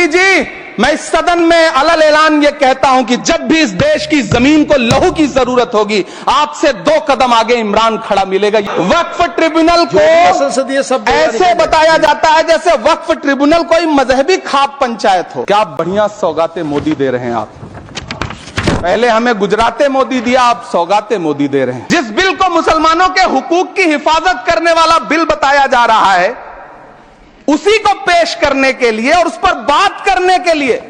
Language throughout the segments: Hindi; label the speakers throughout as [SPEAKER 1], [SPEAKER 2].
[SPEAKER 1] मोदी जी, मैं इस सदन में अलग ऐलान ये कहता हूं कि जब भी इस देश की जमीन को लहू की जरूरत होगी, आपसे 2 कदम आगे इमरान खड़ा मिलेगा। वक्फ ट्रिब्यूनल को संसदीय शब्द ऐसे बताया जाता है जैसे वक्फ ट्रिब्यूनल कोई मजहबी खाप पंचायत हो। क्या बढ़िया सौगातें मोदी दे रहे हैं आप। पहले हमें गुजराते मोदी दिया, आप सौगाते मोदी दे रहे हैं। जिस बिल को मुसलमानों के हुकूक की हिफाजत करने वाला बिल बताया जा रहा है, उसी को पेश करने के लिए और उस पर बात करने के लिए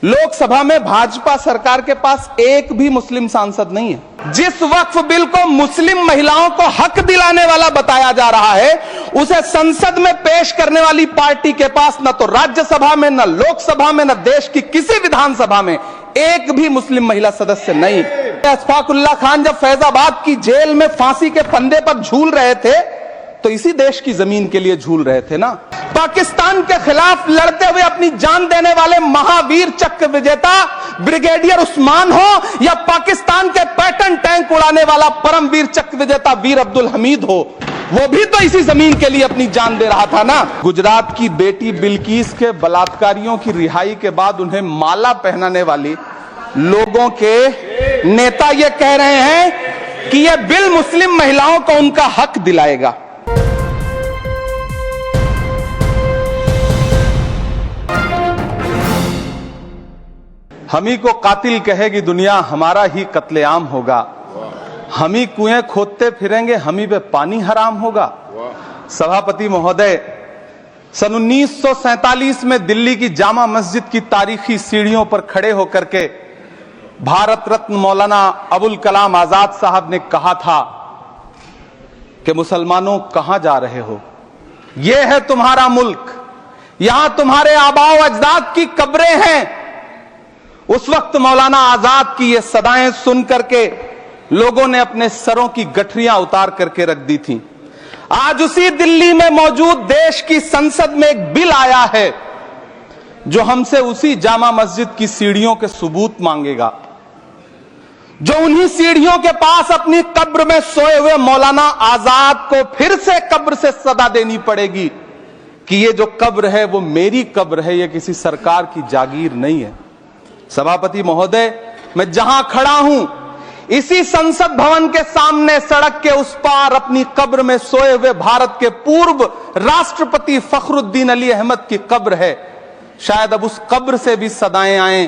[SPEAKER 1] लोकसभा में भाजपा सरकार के पास एक भी मुस्लिम सांसद नहीं है। जिस वक्फ बिल को मुस्लिम महिलाओं को हक दिलाने वाला बताया जा रहा है, उसे संसद में पेश करने वाली पार्टी के पास न तो राज्यसभा में, न लोकसभा में, न देश की किसी विधानसभा में एक भी मुस्लिम महिला सदस्य नहीं। अशफाकुल्लाह खान जब फैजाबाद की जेल में फांसी के फंदे पर झूल रहे थे, तो इसी देश की जमीन के लिए झूल रहे थे ना। पाकिस्तान के खिलाफ लड़ते हुए अपनी जान देने वाले महावीर चक्र विजेता ब्रिगेडियर उस्मान हो, या पाकिस्तान के पैटर्न टैंक उड़ाने वाला परमवीर चक्र विजेता वीर अब्दुल हमीद हो, वो भी तो इसी जमीन के लिए अपनी जान दे रहा था ना। गुजरात की बेटी बिल्किस के बलात्कारियों की रिहाई के बाद उन्हें माला पहनाने वाली लोगों के नेता ये कह रहे हैं कि यह बिल मुस्लिम महिलाओं को उनका हक दिलाएगा। हम ही को कातिल कहेगी दुनिया, हमारा ही कत्लेआम होगा। हम ही कुएं खोदते फिरेंगे, हम ही पे पानी हराम होगा। सभापति महोदय, सन 1947 में दिल्ली की जामा मस्जिद की तारीखी सीढ़ियों पर खड़े होकर के भारत रत्न मौलाना अबुल कलाम आजाद साहब ने कहा था कि मुसलमानों कहां जा रहे हो, यह है तुम्हारा मुल्क, यहां तुम्हारे आबाओ अजदाद की कब्रें हैं। उस वक्त मौलाना आजाद की ये सदाएं सुन करके लोगों ने अपने सरों की गठरियां उतार करके रख दी थी। आज उसी दिल्ली में मौजूद देश की संसद में एक बिल आया है जो हमसे उसी जामा मस्जिद की सीढ़ियों के सबूत मांगेगा, जो उन्हीं सीढ़ियों के पास अपनी कब्र में सोए हुए मौलाना आजाद को फिर से कब्र से सदा देनी पड़ेगी कि ये जो कब्र है वो मेरी कब्र है, ये किसी सरकार की जागीर नहीं है। सभापति महोदय, मैं जहां खड़ा हूं, इसी संसद भवन के सामने सड़क के उस पार अपनी कब्र में सोए हुए भारत के पूर्व राष्ट्रपति फखरुद्दीन अली अहमद की कब्र है। शायद अब उस कब्र से भी सदाएं आए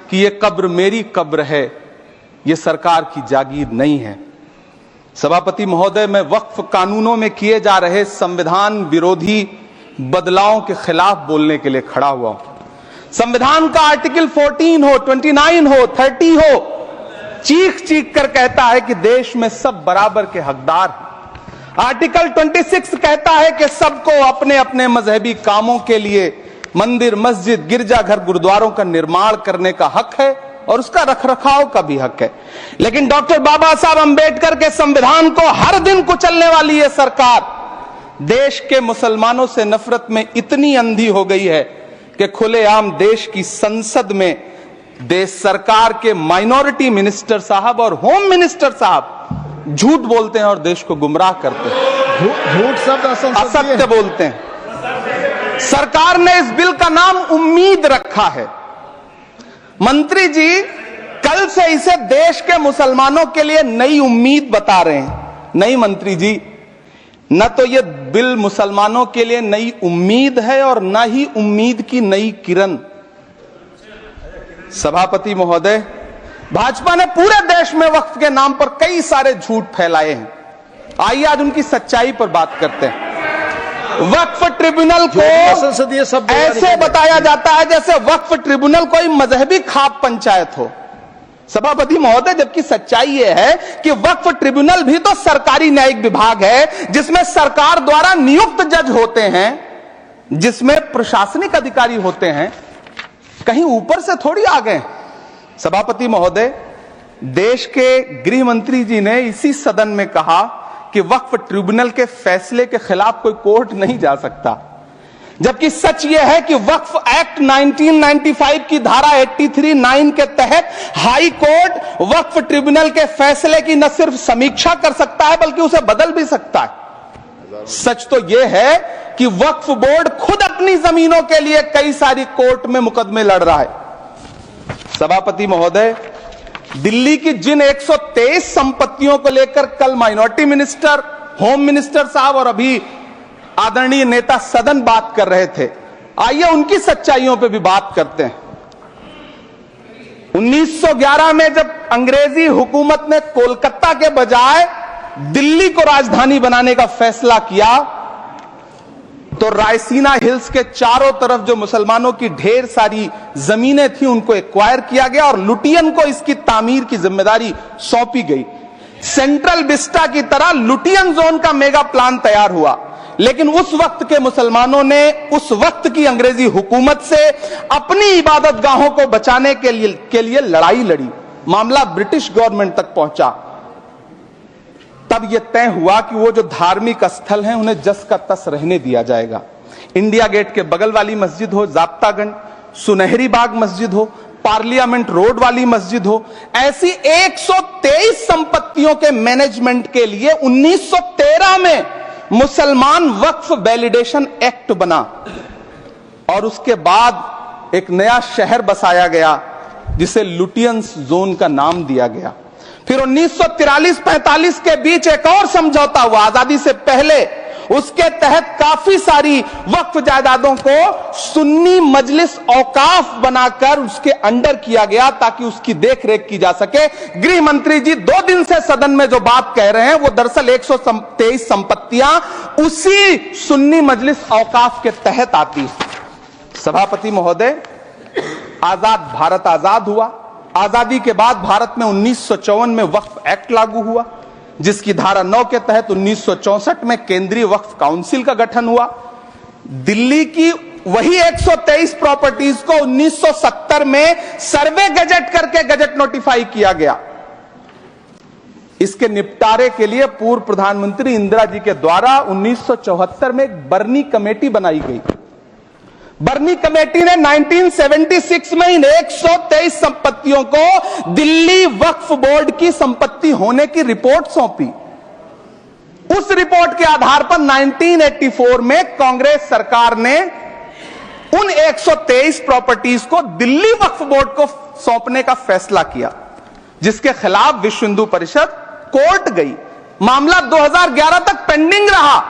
[SPEAKER 1] कि यह कब्र मेरी कब्र है, यह सरकार की जागीर नहीं है। सभापति महोदय, मैं वक्फ कानूनों में किए जा रहे संविधान विरोधी बदलावों के खिलाफ बोलने के लिए खड़ा हुआ हूं। संविधान का आर्टिकल 14 हो, 29 हो, 30 हो, चीख चीख कर कहता है कि देश में सब बराबर के हकदार हैं। आर्टिकल 26 कहता है कि सबको अपने अपने मजहबी कामों के लिए मंदिर, मस्जिद, गिरजाघर, गुरुद्वारों का निर्माण करने का हक है और उसका रखरखाव का भी हक है। लेकिन डॉक्टर बाबा साहब अंबेडकर के संविधान को हर दिन कुचलने वाली यह सरकार देश के मुसलमानों से नफरत में इतनी अंधी हो गई है कि खुलेआम देश की संसद में देश सरकार के माइनॉरिटी मिनिस्टर साहब और होम मिनिस्टर साहब झूठ बोलते हैं और देश को गुमराह करते हैं। झूठ शब्द असत्य बोलते हैं। सरकार ने इस बिल का नाम उम्मीद रखा है। मंत्री जी कल से इसे देश के मुसलमानों के लिए नई उम्मीद बता रहे हैं। नहीं मंत्री जी, न तो यह बिल मुसलमानों के लिए नई उम्मीद है और न ही उम्मीद की नई किरण। सभापति महोदय, भाजपा ने पूरे देश में वक्फ के नाम पर कई सारे झूठ फैलाए हैं। आइए आज उनकी सच्चाई पर बात करते हैं। वक्फ ट्रिब्यूनल को संसदीय शब्द ऐसे बताया जाता है जैसे वक्फ ट्रिब्यूनल कोई मजहबी खाप पंचायत हो। सभापति महोदय, जबकि सच्चाई यह है कि वक्फ ट्रिब्यूनल भी तो सरकारी न्यायिक विभाग है जिसमें सरकार द्वारा नियुक्त जज होते हैं, जिसमें प्रशासनिक अधिकारी होते हैं, कहीं ऊपर से थोड़ी आ गए। सभापति महोदय, देश के गृह मंत्री जी ने इसी सदन में कहा कि वक्फ ट्रिब्यूनल के फैसले के खिलाफ कोई कोर्ट नहीं जा सकता, जबकि सच यह है कि वक्फ एक्ट 1995 की धारा 83(9) के तहत हाई कोर्ट वक्फ ट्रिब्यूनल के फैसले की न सिर्फ समीक्षा कर सकता है बल्कि उसे बदल भी सकता है। सच तो यह है कि वक्फ बोर्ड खुद अपनी जमीनों के लिए कई सारी कोर्ट में मुकदमे लड़ रहा है। सभापति महोदय, दिल्ली की जिन 123 संपत्तियों को लेकर कल माइनॉरिटी मिनिस्टर, होम मिनिस्टर साहब और अभी आदरणीय नेता सदन बात कर रहे थे, आइए उनकी सच्चाइयों पे भी बात करते हैं। 1911 में जब अंग्रेजी हुकूमत ने कोलकाता के बजाय दिल्ली को राजधानी बनाने का फैसला किया, तो रायसीना हिल्स के चारों तरफ जो मुसलमानों की ढेर सारी जमीनें थी उनको एक्वायर किया गया और लुटियन को इसकी तामीर की जिम्मेदारी सौंपी गई। सेंट्रल विस्टा की तरह लुटियन जोन का मेगा प्लान तैयार हुआ, लेकिन उस वक्त के मुसलमानों ने उस वक्त की अंग्रेजी हुकूमत से अपनी इबादत गाहों को बचाने के लिए लड़ाई लड़ी। मामला ब्रिटिश गवर्नमेंट तक पहुंचा। तब यह तय हुआ कि वो जो धार्मिक स्थल हैं उन्हें जस का तस रहने दिया जाएगा। इंडिया गेट के बगल वाली मस्जिद हो, जाप्तागंज, सुनहरी बाग मस्जिद हो, पार्लियामेंट रोड वाली मस्जिद हो, ऐसी 123 संपत्तियों के मैनेजमेंट के लिए 1913 में मुसलमान वक्फ वैलिडेशन एक्ट बना और उसके बाद एक नया शहर बसाया गया जिसे लुटियंस जोन का नाम दिया गया। फिर 1943-45 के बीच एक और समझौता हुआ आजादी से पहले, उसके तहत काफी सारी वक्फ जायदादों को सुन्नी मजलिस औकाफ बनाकर उसके अंडर किया गया ताकि उसकी देखरेख की जा सके। गृह मंत्री जी 2 दिन से सदन में जो बात कह रहे हैं वो दरअसल 123 संपत्तियां उसी सुन्नी मजलिस औकाफ के तहत आती। सभापति महोदय, आजाद भारत आजाद हुआ। आजादी के बाद भारत में 1954 में वक्फ एक्ट लागू हुआ, जिसकी धारा 9 के तहत 1964 में केंद्रीय वक्फ काउंसिल का गठन हुआ। दिल्ली की वही 123 प्रॉपर्टीज को 1970 में सर्वे गजट करके गजट नोटिफाई किया गया। इसके निपटारे के लिए पूर्व प्रधानमंत्री इंदिरा जी के द्वारा 1974 में एक बर्नी कमेटी बनाई गई। बर्नी कमेटी ने 1976 में इन 123 संपत्तियों को दिल्ली वक्फ बोर्ड की संपत्ति होने की रिपोर्ट सौंपी। उस रिपोर्ट के आधार पर 1984 में कांग्रेस सरकार ने उन 123 प्रॉपर्टीज को दिल्ली वक्फ बोर्ड को सौंपने का फैसला किया, जिसके खिलाफ विश्व हिंदू परिषद कोर्ट गई। मामला 2011 तक पेंडिंग रहा।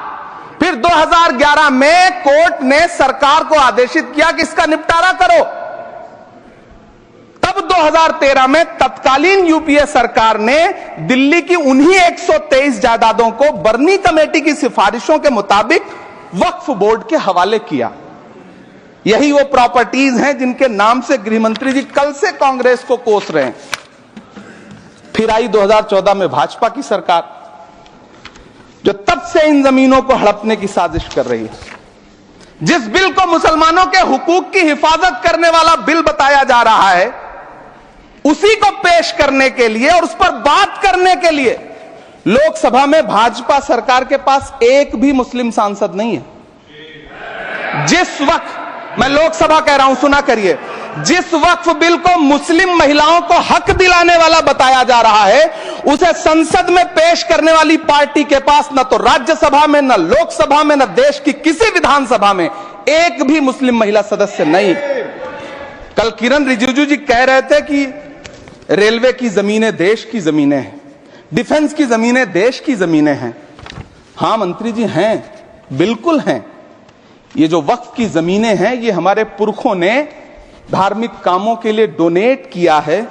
[SPEAKER 1] फिर 2011 में कोर्ट ने सरकार को आदेशित किया कि इसका निपटारा करो। तब 2013 में तत्कालीन यूपीए सरकार ने दिल्ली की उन्हीं 123 जायदादों को बर्नी कमेटी की सिफारिशों के मुताबिक वक्फ बोर्ड के हवाले किया। यही वो प्रॉपर्टीज हैं जिनके नाम से गृहमंत्री जी कल से कांग्रेस को कोस रहे हैं। फिर आई 2014 में भाजपा की सरकार, जो तब से इन जमीनों को हड़पने की साजिश कर रही है। जिस बिल को मुसलमानों के हुकूक की हिफाजत करने वाला बिल बताया जा रहा है, उसी को पेश करने के लिए और उस पर बात करने के लिए लोकसभा में भाजपा सरकार के पास एक भी मुस्लिम सांसद नहीं है। जिस वक्त, मैं लोकसभा कह रहा हूं, सुना करिए, जिस वक्फ बिल को मुस्लिम महिलाओं को हक दिलाने वाला बताया जा रहा है, उसे संसद में पेश करने वाली पार्टी के पास न तो राज्यसभा में, न लोकसभा में, न देश की किसी विधानसभा में एक भी मुस्लिम महिला सदस्य नहीं। कल किरण रिजिजू जी कह रहे थे कि रेलवे की जमीनें देश की जमीनें हैं, डिफेंस की जमीनें देश की जमीनें हैं। हां मंत्री जी, हैं, बिल्कुल हैं। ये जो वक्फ की जमीनें हैं, ये हमारे पुरखों ने धार्मिक कामों के लिए डोनेट किया है,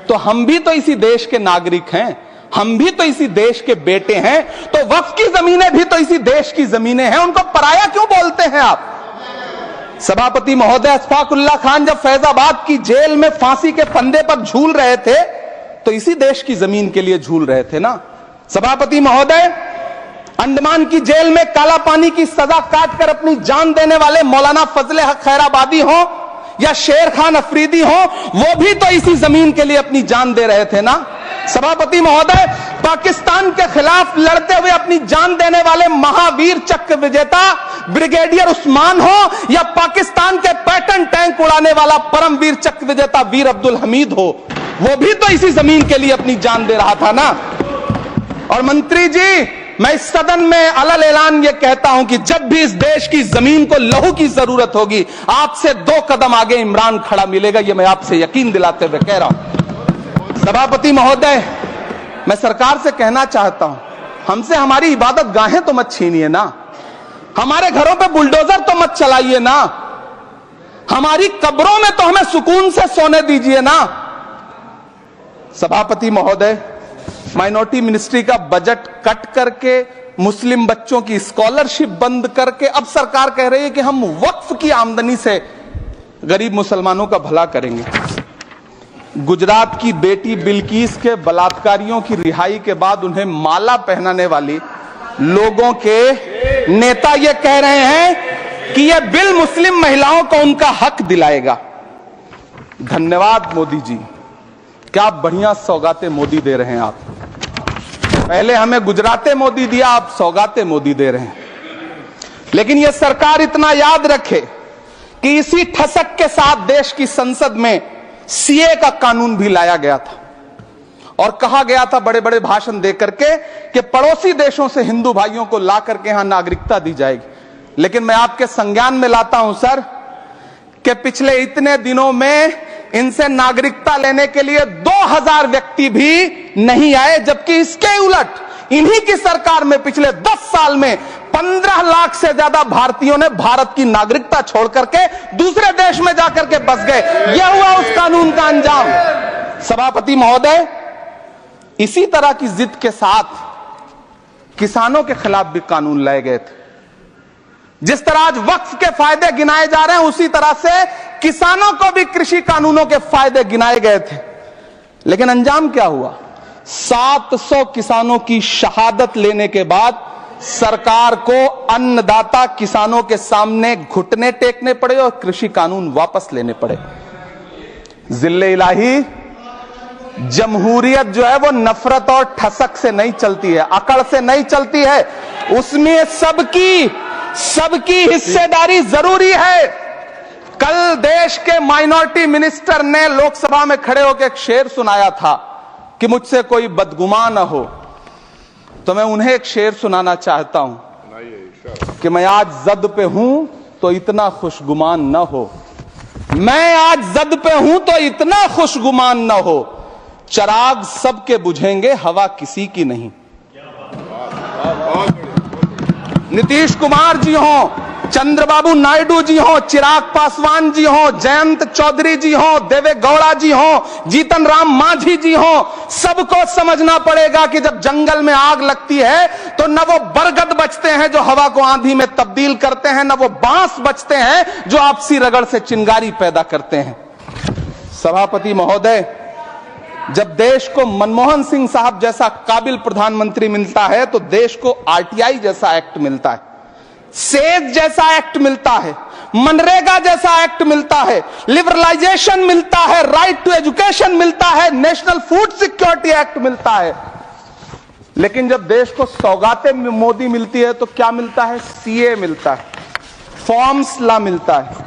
[SPEAKER 1] तो हम भी तो इसी देश के नागरिक हैं, हम भी तो इसी देश के बेटे हैं, तो वक्फ की जमीनें भी तो इसी देश की जमीनें हैं। उनको पराया क्यों बोलते हैं आप? सभापति महोदय, अशफाकुल्लाह खान जब फैजाबाद की जेल में फांसी के फंदे पर झूल रहे थे, तो इसी देश की जमीन के लिए झूल रहे थे ना। सभापति महोदय, अंडमान की जेल में काला पानी की सजा काटकर अपनी जान देने वाले मौलाना फजले हक खैराबादी हो या शेर खान अफरीदी हो, वो भी तो इसी जमीन के लिए अपनी जान दे रहे थे ना। सभापति महोदय, पाकिस्तान के खिलाफ लड़ते हुए अपनी जान देने वाले महावीर चक्र विजेता ब्रिगेडियर उस्मान हो या पाकिस्तान के पैटर्न टैंक उड़ाने वाला परमवीर चक्र विजेता वीर अब्दुल हमीद हो, वो भी तो इसी जमीन के लिए अपनी जान दे रहा था ना। और मंत्री जी, मैं इस सदन में अलल ऐलान ये कहता हूं कि जब भी इस देश की जमीन को लहू की जरूरत होगी, आपसे 2 कदम आगे इमरान खड़ा मिलेगा। ये मैं आपसे यकीन दिलाते हुए कह रहा हूं। सभापति महोदय, मैं सरकार से कहना चाहता हूं, हमसे हमारी इबादत गाहें तो मत छीनिए ना, हमारे घरों पे बुलडोजर तो मत चलाइए ना, हमारी कब्रों में तो हमें सुकून से सोने दीजिए ना। सभापति महोदय, माइनॉरिटी मिनिस्ट्री का बजट कट करके, मुस्लिम बच्चों की स्कॉलरशिप बंद करके अब सरकार कह रही है कि हम वक्फ की आमदनी से गरीब मुसलमानों का भला करेंगे। गुजरात की बेटी बिल्किस के बलात्कारियों की रिहाई के बाद उन्हें माला पहनाने वाली लोगों के नेता ये कह रहे हैं कि यह बिल मुस्लिम महिलाओं को उनका हक दिलाएगा। धन्यवाद मोदी जी, क्या बढ़िया सौगातें मोदी दे रहे हैं आप। पहले हमें गुजराते मोदी दिया, आप सौगाते मोदी दे रहे हैं। लेकिन यह सरकार इतना याद रखे कि इसी ठसक के साथ देश की संसद में सीए का कानून भी लाया गया था और कहा गया था बड़े बड़े भाषण देकर के कि पड़ोसी देशों से हिंदू भाइयों को ला करके यहां नागरिकता दी जाएगी। लेकिन मैं आपके संज्ञान में लाता हूं सर कि पिछले इतने दिनों में इनसे नागरिकता लेने के लिए 2000 व्यक्ति भी नहीं आए, जबकि इसके उलट इन्हीं की सरकार में पिछले 10 साल में 15 लाख से ज्यादा भारतीयों ने भारत की नागरिकता छोड़ करके दूसरे देश में जाकर के बस गए। यह हुआ उस कानून का अंजाम। सभापति महोदय, इसी तरह की जिद के साथ किसानों के खिलाफ भी कानून लाए गए थे। जिस तरह आज वक्फ के फायदे गिनाए जा रहे हैं, उसी तरह से किसानों को भी कृषि कानूनों के फायदे गिनाए गए थे। लेकिन अंजाम क्या हुआ? 700 किसानों की शहादत लेने के बाद सरकार को अन्नदाता किसानों के सामने घुटने टेकने पड़े और कृषि कानून वापस लेने पड़े। जिल्ले इलाही, जमहूरियत जो है वो नफरत और ठसक से नहीं चलती है, अकड़ से नहीं चलती है, उसमें सबकी हिस्सेदारी जरूरी है। कल देश के माइनॉरिटी मिनिस्टर ने लोकसभा में खड़े होकर एक शेर सुनाया था कि मुझसे कोई बदगुमान न हो, तो मैं उन्हें एक शेर सुनाना चाहता हूं कि मैं आज जद पे हूं तो इतना खुशगुमान न हो, मैं आज जद पे हूं तो इतना खुशगुमान न हो, चराग सबके बुझेंगे हवा किसी की नहीं। नीतीश कुमार जी हो, चंद्रबाबू नायडू जी हो, चिराग पासवान जी हो, जयंत चौधरी जी हो, देवे गौड़ा जी हो, जीतन राम मांझी जी हो, सबको समझना पड़ेगा कि जब जंगल में आग लगती है तो न वो बरगद बचते हैं जो हवा को आंधी में तब्दील करते हैं, न वो बांस बचते हैं जो आपसी रगड़ से चिंगारी पैदा करते हैं। सभापति महोदय, जब देश को मनमोहन सिंह साहब जैसा काबिल प्रधानमंत्री मिलता है तो देश को आरटीआई जैसा एक्ट मिलता है, सेज जैसा एक्ट मिलता है, मनरेगा जैसा एक्ट मिलता है, लिबरलाइजेशन मिलता है, राइट टू एजुकेशन मिलता है, नेशनल फूड सिक्योरिटी एक्ट मिलता है। लेकिन जब देश को सौगातें मोदी मिलती है तो क्या मिलता है? सीए मिलता है, फॉर्म्स लॉ मिलता है,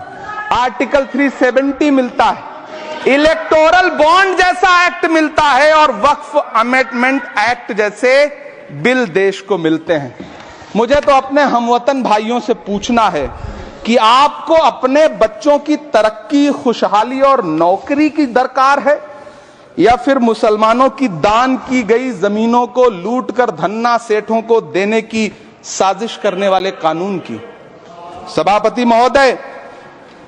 [SPEAKER 1] आर्टिकल 370 मिलता है, इलेक्टोरल बॉन्ड जैसा एक्ट मिलता है और वक्फ अमेंडमेंट एक्ट जैसे बिल देश को मिलते हैं। मुझे तो अपने हमवतन भाइयों से पूछना है कि आपको अपने बच्चों की तरक्की, खुशहाली और नौकरी की दरकार है या फिर मुसलमानों की दान की गई जमीनों को लूट कर धन्ना सेठों को देने की साजिश करने वाले कानून की? सभापति महोदय,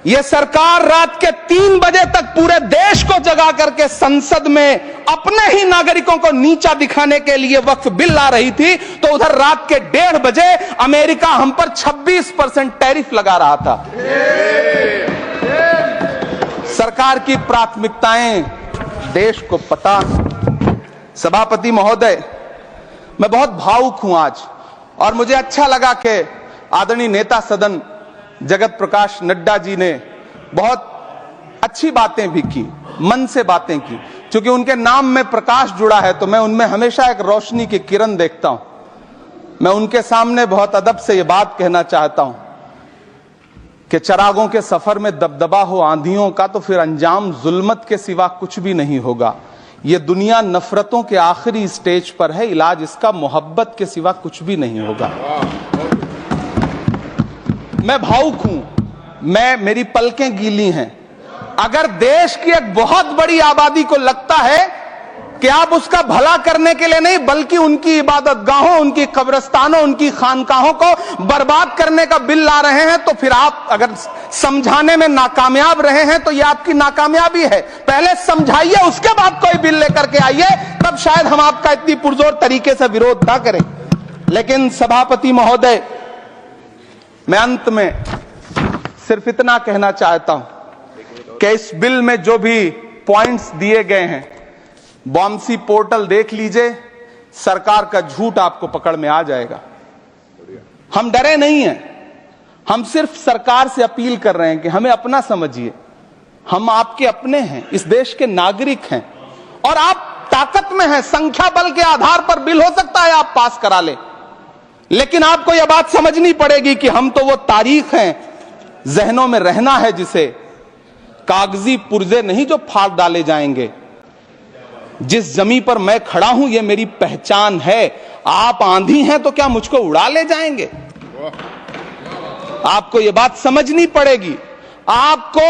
[SPEAKER 1] यह सरकार रात के 3 बजे तक पूरे देश को जगा करके संसद में अपने ही नागरिकों को नीचा दिखाने के लिए वक्फ बिल ला रही थी, तो उधर रात के 1:30 बजे अमेरिका हम पर 26% टैरिफ लगा रहा था। सरकार की प्राथमिकताएं देश को पता। सभापति महोदय, मैं बहुत भावुक हूं आज और मुझे अच्छा लगा कि आदरणीय नेता सदन जगत प्रकाश नड्डा जी ने बहुत अच्छी बातें भी की, मन से बातें की। क्योंकि उनके नाम में प्रकाश जुड़ा है तो मैं उनमें हमेशा एक रोशनी की किरण देखता हूं। मैं उनके सामने बहुत अदब से यह बात कहना चाहता हूं कि चरागों के सफर में दबदबा हो आंधियों का तो फिर अंजाम जुल्मत के सिवा कुछ भी नहीं होगा। ये दुनिया नफरतों के आखिरी स्टेज पर है, इलाज इसका मोहब्बत के सिवा कुछ भी नहीं होगा। मैं भावुक हूं, मेरी पलकें गीली हैं। अगर देश की एक बहुत बड़ी आबादी को लगता है कि आप उसका भला करने के लिए नहीं बल्कि उनकी इबादत गाहों, उनकी कब्रिस्तानों, उनकी खानकाहों को बर्बाद करने का बिल ला रहे हैं, तो फिर आप अगर समझाने में नाकामयाब रहे हैं तो यह आपकी नाकामयाबी है। पहले समझाइए, उसके बाद कोई बिल लेकर के आइए, तब शायद हम आपका इतनी पुरजोर तरीके से विरोध ना करें। लेकिन सभापति महोदय, मैं अंत में सिर्फ इतना कहना चाहता हूं कि इस बिल में जो भी पॉइंट्स दिए गए हैं, बॉम्सी पोर्टल देख लीजिए, सरकार का झूठ आपको पकड़ में आ जाएगा। हम डरे नहीं हैं, हम सिर्फ सरकार से अपील कर रहे हैं कि हमें अपना समझिए। हम आपके अपने हैं, इस देश के नागरिक हैं और आप ताकत में हैं। संख्या बल के आधार पर बिल हो सकता है आप पास करा ले, लेकिन आपको यह बात समझनी पड़ेगी कि हम तो वो तारीख हैं, जहनों में रहना है जिसे, कागजी पुर्जे नहीं जो फाड़ डाले जाएंगे। जिस जमी पर मैं खड़ा हूं ये मेरी पहचान है। आप आंधी हैं तो क्या मुझको उड़ा ले जाएंगे? आपको यह बात समझनी पड़ेगी। आपको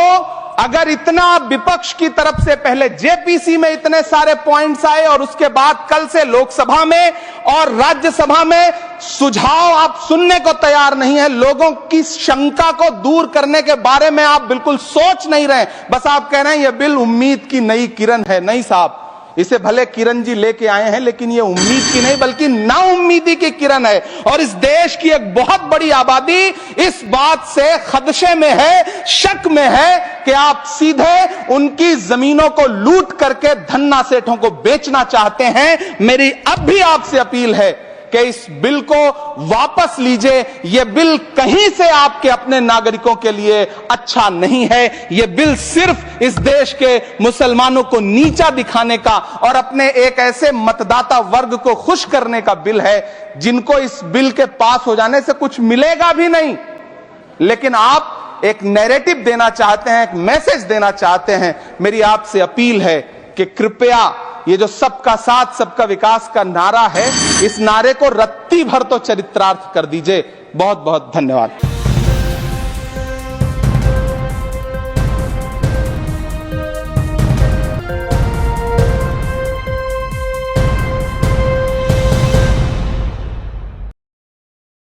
[SPEAKER 1] अगर इतना विपक्ष की तरफ से पहले जेपीसी में इतने सारे पॉइंट्स आए और उसके बाद कल से लोकसभा में और राज्यसभा में सुझाव आप सुनने को तैयार नहीं है, लोगों की शंका को दूर करने के बारे में आप बिल्कुल सोच नहीं रहे, बस आप कह रहे हैं यह बिल उम्मीद की नई किरण है। नहीं साहब, इसे भले किरण जी लेके आए हैं, लेकिन ये उम्मीद की नहीं बल्कि नाउम्मीदी की किरण है। और इस देश की एक बहुत बड़ी आबादी इस बात से खदशे में है, शक में है कि आप सीधे उनकी जमीनों को लूट करके धन्ना सेठों को बेचना चाहते हैं। मेरी अब भी आपसे अपील है कि इस बिल को वापस लीजिए। यह बिल कहीं से आपके अपने नागरिकों के लिए अच्छा नहीं है। यह बिल सिर्फ इस देश के मुसलमानों को नीचा दिखाने का और अपने एक ऐसे मतदाता वर्ग को खुश करने का बिल है जिनको इस बिल के पास हो जाने से कुछ मिलेगा भी नहीं। लेकिन आप एक नैरेटिव देना चाहते हैं, एक मैसेज देना चाहते हैं। मेरी आपसे अपील है कि कृपया ये जो सबका साथ सबका विकास का नारा है, इस नारे को रत्ती भर तो चरित्रार्थ कर दीजिए। बहुत बहुत धन्यवाद।